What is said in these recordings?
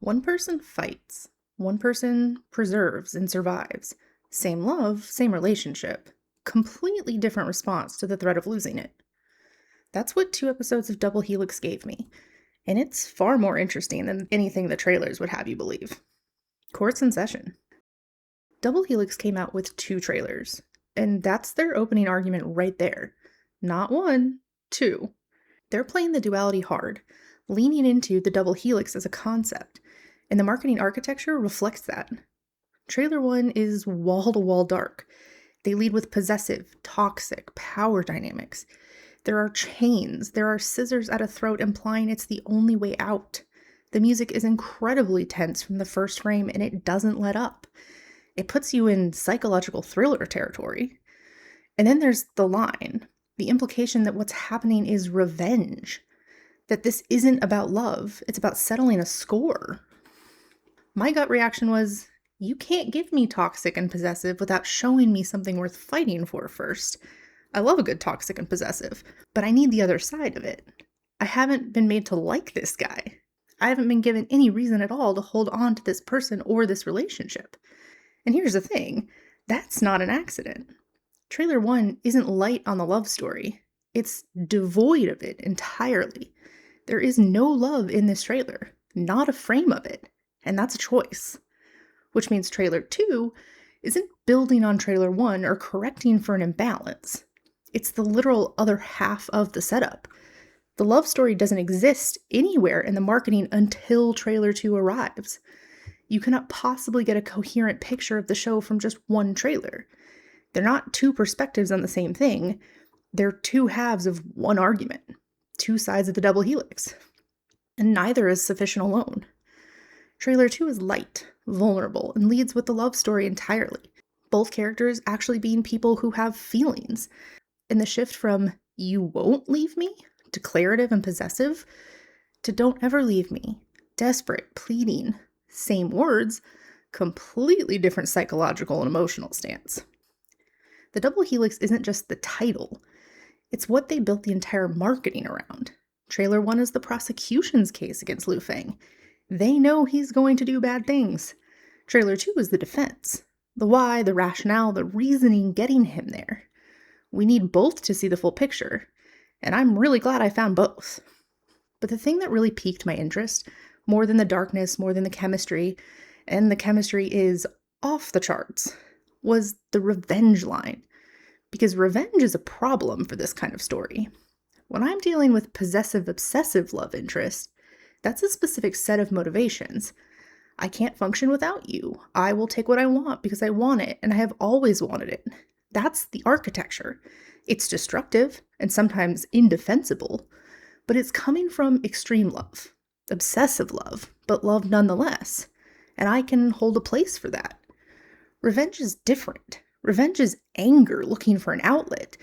One person fights, one person preserves and survives. Same love, same relationship. Completely different response to the threat of losing it. That's what 2 episodes of Double Helix gave me, and it's far more interesting than anything the trailers would have you believe. Court's in session. Double Helix came out with 2 trailers, and that's their opening argument right there. Not 1, 2. They're playing the duality hard, leaning into the double helix as a concept, and the marketing architecture reflects that. Trailer 1 is wall-to-wall dark. They lead with possessive, toxic, power dynamics. There are chains, there are scissors at a throat implying it's the only way out. The music is incredibly tense from the first frame, and it doesn't let up. It puts you in psychological thriller territory. And then there's the line, the implication that what's happening is revenge, that this isn't about love, it's about settling a score. My gut reaction was, you can't give me toxic and possessive without showing me something worth fighting for first. I love a good toxic and possessive, but I need the other side of it. I haven't been made to like this guy. I haven't been given any reason at all to hold on to this person or this relationship. And here's the thing, that's not an accident. Trailer 1 isn't light on the love story. It's devoid of it entirely. There is no love in this trailer, not a frame of it, and that's a choice. Which means Trailer 2 isn't building on Trailer 1 or correcting for an imbalance. It's the literal other half of the setup. The love story doesn't exist anywhere in the marketing until Trailer 2 arrives. You cannot possibly get a coherent picture of the show from just one trailer. They're not 2 perspectives on the same thing. They're 2 halves of one argument, 2 sides of the double helix. And neither is sufficient alone. Trailer 2 is light, vulnerable, and leads with the love story entirely. Both characters actually being people who have feelings. And the shift from, you won't leave me, declarative and possessive, to don't ever leave me, desperate, pleading, same words, completely different psychological and emotional stance. The double helix isn't just the title, it's what they built the entire marketing around. Trailer 1 is the prosecution's case against Lu Feng. They know he's going to do bad things. Trailer 2 is the defense. The why, the rationale, the reasoning getting him there. We need both to see the full picture, and I'm really glad I found both. But the thing that really piqued my interest, more than the darkness, more than the chemistry, and the chemistry is off the charts, was the revenge line. Because revenge is a problem for this kind of story. When I'm dealing with possessive-obsessive love interest, that's a specific set of motivations. I can't function without you. I will take what I want because I want it, and I have always wanted it. That's the architecture. It's destructive and sometimes indefensible, but it's coming from extreme love, obsessive love, but love nonetheless, and I can hold a place for that. Revenge is different. Revenge is anger looking for an outlet,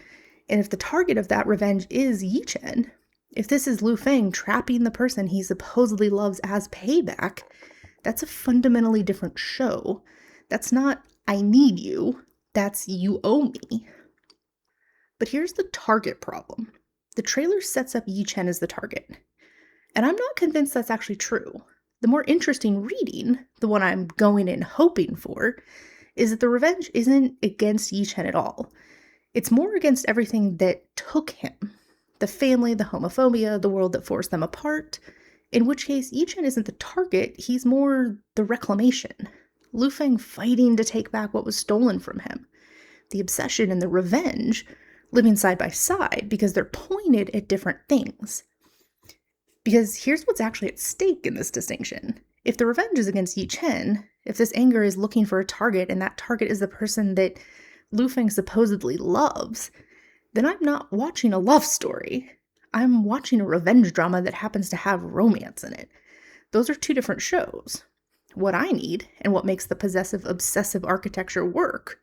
and if the target of that revenge is Yi Chen, if this is Lu Feng trapping the person he supposedly loves as payback, that's a fundamentally different show. That's not, I need you, that's you owe me. But here's the target problem. The trailer sets up Yi Chen as the target, and I'm not convinced that's actually true. The more interesting reading, the one I'm going in hoping for, is that the revenge isn't against Yi Chen at all. It's more against everything that took him. The family, the homophobia, the world that forced them apart. In which case, Yi Chen isn't the target, he's more the reclamation. Lu Feng fighting to take back what was stolen from him. The obsession and the revenge living side by side because they're pointed at different things. Because here's what's actually at stake in this distinction. If the revenge is against Yi Chen, if this anger is looking for a target and that target is the person that Lu Feng supposedly loves, then I'm not watching a love story. I'm watching a revenge drama that happens to have romance in it. Those are 2 different shows. What I need, and what makes the possessive-obsessive architecture work,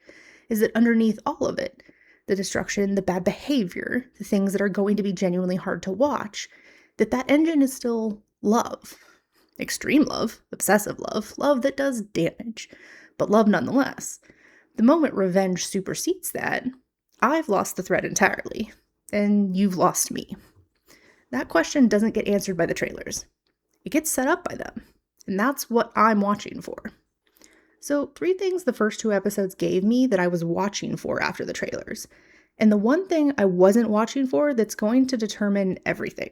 is that underneath all of it, the destruction, the bad behavior, the things that are going to be genuinely hard to watch, that engine is still love. Extreme love, obsessive love, love that does damage, but love nonetheless. The moment revenge supersedes that, I've lost the thread entirely, and you've lost me. That question doesn't get answered by the trailers. It gets set up by them. And that's what I'm watching for. So 3 things the first 2 episodes gave me that I was watching for after the trailers. And the one thing I wasn't watching for that's going to determine everything.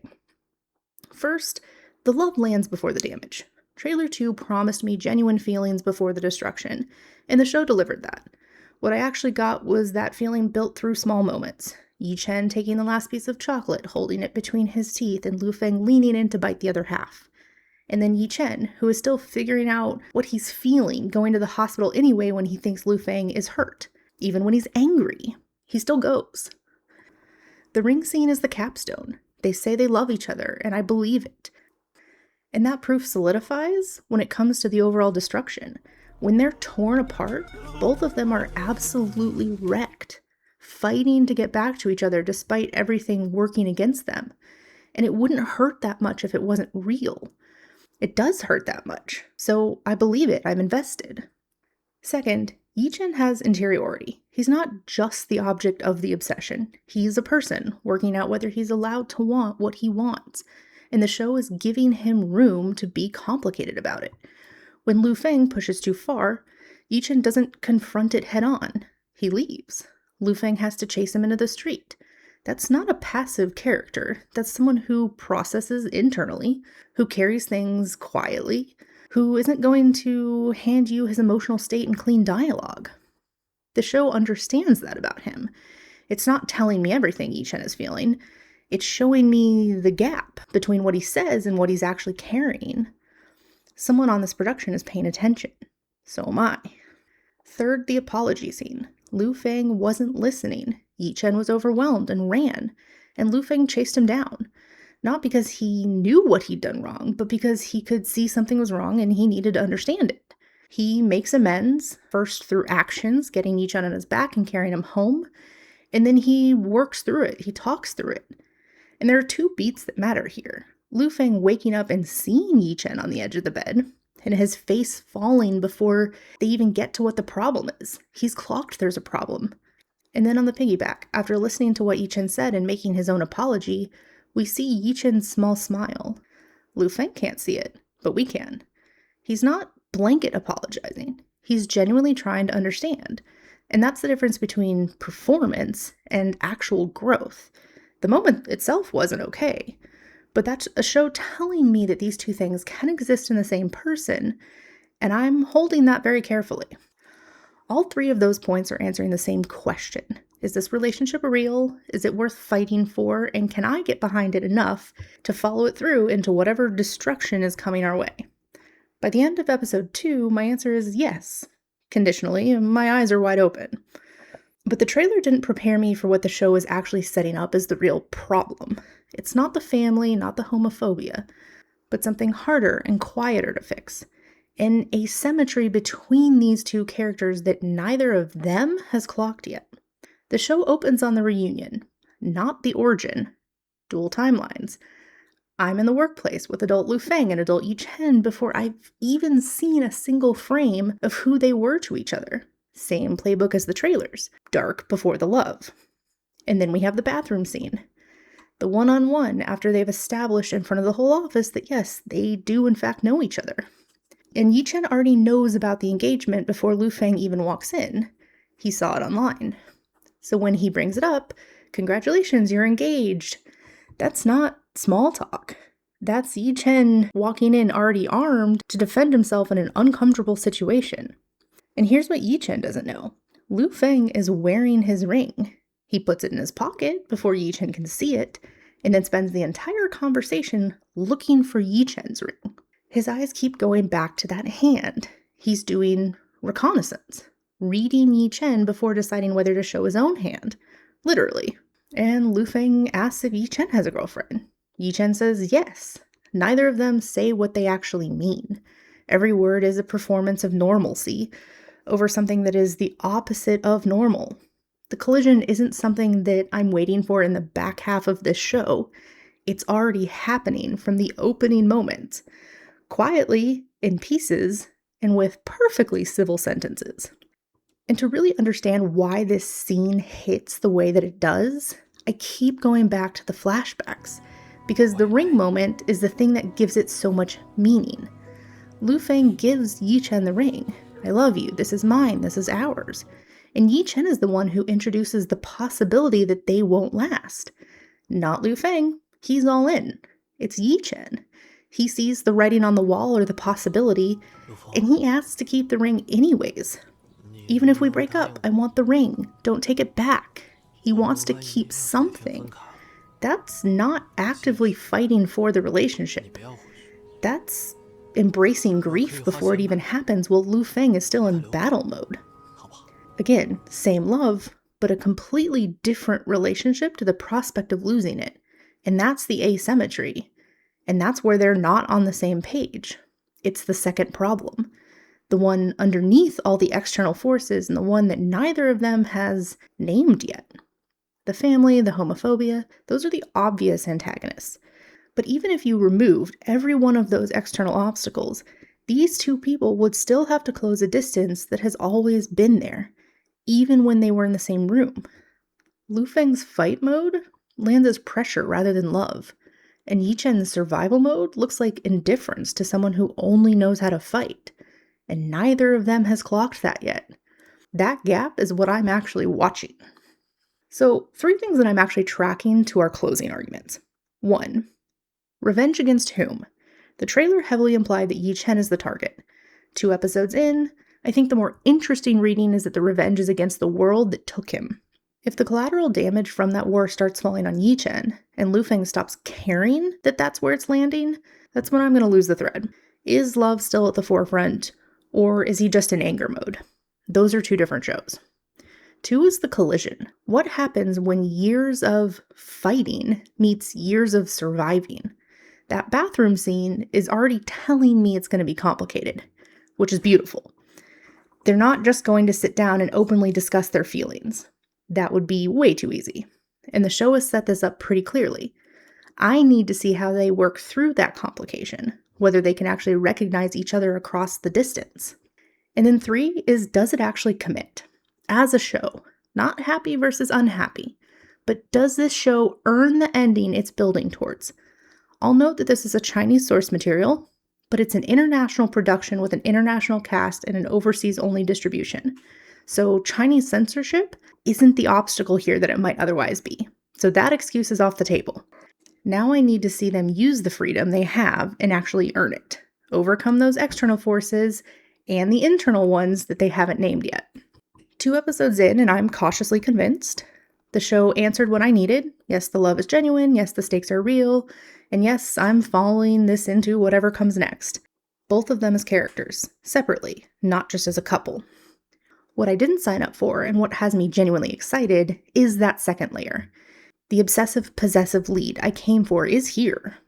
First, the love lands before the damage. Trailer 2 promised me genuine feelings before the destruction, and the show delivered that. What I actually got was that feeling built through small moments. Yi Chen taking the last piece of chocolate, holding it between his teeth, and Lu Feng leaning in to bite the other half. And then Yi Chen, who is still figuring out what he's feeling, going to the hospital anyway when he thinks Lu Feng is hurt. Even when he's angry, he still goes. The ring scene is the capstone. They say they love each other, and I believe it. And that proof solidifies when it comes to the overall destruction. When they're torn apart, both of them are absolutely wrecked, fighting to get back to each other despite everything working against them. And it wouldn't hurt that much if it wasn't real. It does hurt that much, so I believe it, I'm invested. Second, Yi Chen has interiority. He's not just the object of the obsession. He's a person, working out whether he's allowed to want what he wants. And the show is giving him room to be complicated about it. When Lu Feng pushes too far, Yi Chen doesn't confront it head on. He leaves. Lu Feng has to chase him into the street. That's not a passive character. That's someone who processes internally, who carries things quietly, who isn't going to hand you his emotional state in clean dialogue. The show understands that about him. It's not telling me everything Yi Chen is feeling. It's showing me the gap between what he says and what he's actually carrying. Someone on this production is paying attention. So am I. Third, the apology scene. Lu Feng wasn't listening. Yi Chen was overwhelmed and ran, and Lu Feng chased him down. Not because he knew what he'd done wrong, but because he could see something was wrong and he needed to understand it. He makes amends, first through actions, getting Yi Chen on his back and carrying him home, and then he works through it. He talks through it. And there are 2 beats that matter here. Lu Feng waking up and seeing Yi Chen on the edge of the bed, and his face falling before they even get to what the problem is. He's clocked there's a problem. And then on the piggyback, after listening to what Yi Chen said and making his own apology, we see Yi Chen's small smile. Lu Feng can't see it, but we can. He's not blanket apologizing. He's genuinely trying to understand. And that's the difference between performance and actual growth. The moment itself wasn't okay, but that's a show telling me that these 2 things can exist in the same person, and I'm holding that very carefully. All 3 of those points are answering the same question. Is this relationship real? Is it worth fighting for? And can I get behind it enough to follow it through into whatever destruction is coming our way? By the end of episode 2, my answer is yes. Conditionally, and my eyes are wide open. But the trailer didn't prepare me for what the show is actually setting up as the real problem. It's not the family, not the homophobia, but something harder and quieter to fix. An asymmetry between these 2 characters that neither of them has clocked yet. The show opens on the reunion, not the origin. Dual timelines. I'm in the workplace with adult Lu Feng and adult Yi Chen before I've even seen a single frame of who they were to each other. Same playbook as the trailers. Dark before the love. And then we have the bathroom scene. The one-on-one after they've established in front of the whole office that yes, they do in fact know each other. And Yi Chen already knows about the engagement before Lu Feng even walks in. He saw it online. So when he brings it up, congratulations, you're engaged. That's not small talk. That's Yi Chen walking in already armed to defend himself in an uncomfortable situation. And here's what Yi Chen doesn't know. Lu Feng is wearing his ring. He puts it in his pocket before Yi Chen can see it, and then spends the entire conversation looking for Yi Chen's ring. His eyes keep going back to that hand. He's doing reconnaissance, reading Yi Chen before deciding whether to show his own hand. Literally. And Lu Feng asks if Yi Chen has a girlfriend. Yi Chen says yes. Neither of them say what they actually mean. Every word is a performance of normalcy over something that is the opposite of normal. The collision isn't something that I'm waiting for in the back half of this show. It's already happening from the opening moment. Quietly, in pieces, and with perfectly civil sentences. And to really understand why this scene hits the way that it does, I keep going back to the flashbacks, because the ring moment is the thing that gives it so much meaning. Lu Feng gives Yi Chen the ring. I love you, this is mine, this is ours. And Yi Chen is the one who introduces the possibility that they won't last. Not Lu Feng, he's all in. It's Yi Chen. He sees the writing on the wall or the possibility, and he asks to keep the ring anyways. Even if we break up, I want the ring. Don't take it back. He wants to keep something. That's not actively fighting for the relationship. That's embracing grief before it even happens while Lu Feng is still in battle mode. Again, same love, but a completely different relationship to the prospect of losing it. And that's the asymmetry. And that's where they're not on the same page. It's the second problem. The one underneath all the external forces and the one that neither of them has named yet. The family, the homophobia, those are the obvious antagonists. But even if you removed every one of those external obstacles, these two people would still have to close a distance that has always been there, even when they were in the same room. Lu Feng's fight mode lands as pressure rather than love, and Yi Chen's survival mode looks like indifference to someone who only knows how to fight, and neither of them has clocked that yet. That gap is what I'm actually watching. So, 3 things that I'm actually tracking to our closing arguments. 1. Revenge against whom? The trailer heavily implied that Yi Chen is the target. 2 episodes in, I think the more interesting reading is that the revenge is against the world that took him. If the collateral damage from that war starts falling on Yi Chen, and Lu Feng stops caring that that's where it's landing, that's when I'm going to lose the thread. Is love still at the forefront, or is he just in anger mode? Those are 2 different shows. 2 is the collision. What happens when years of fighting meets years of surviving? That bathroom scene is already telling me it's going to be complicated, which is beautiful. They're not just going to sit down and openly discuss their feelings. That would be way too easy. And the show has set this up pretty clearly. I need to see how they work through that complication, whether they can actually recognize each other across the distance. And then 3 is, does it actually commit? As a show, not happy versus unhappy, but does this show earn the ending it's building towards? I'll note that this is a Chinese source material, but it's an international production with an international cast and an overseas-only distribution. So Chinese censorship isn't the obstacle here that it might otherwise be. So that excuse is off the table. Now I need to see them use the freedom they have and actually earn it. Overcome those external forces and the internal ones that they haven't named yet. 2 episodes in, and I'm cautiously convinced. The show answered what I needed. Yes, the love is genuine. Yes, the stakes are real. And yes, I'm following this into whatever comes next. Both of them as characters, separately, not just as a couple. What I didn't sign up for, and what has me genuinely excited, is that second layer. The obsessive-possessive lead I came for is here.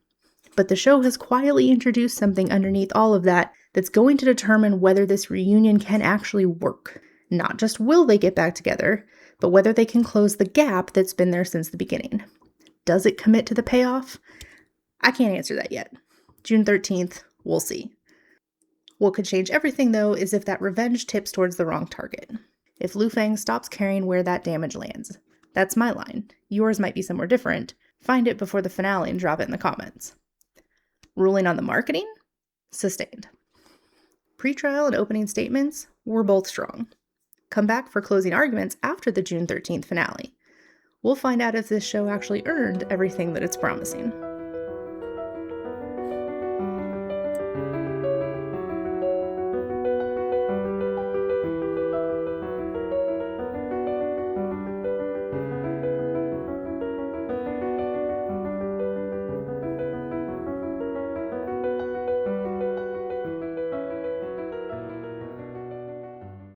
But the show has quietly introduced something underneath all of that that's going to determine whether this reunion can actually work. Not just will they get back together, but whether they can close the gap that's been there since the beginning. Does it commit to the payoff? I can't answer that yet. June 13th, we'll see. What could change everything, though, is if that revenge tips towards the wrong target. If Lu Feng stops caring where that damage lands. That's my line. Yours might be somewhere different. Find it before the finale and drop it in the comments. Ruling on the marketing? Sustained. Pretrial and opening statements were both strong. Come back for closing arguments after the June 13th finale. We'll find out if this show actually earned everything that it's promising.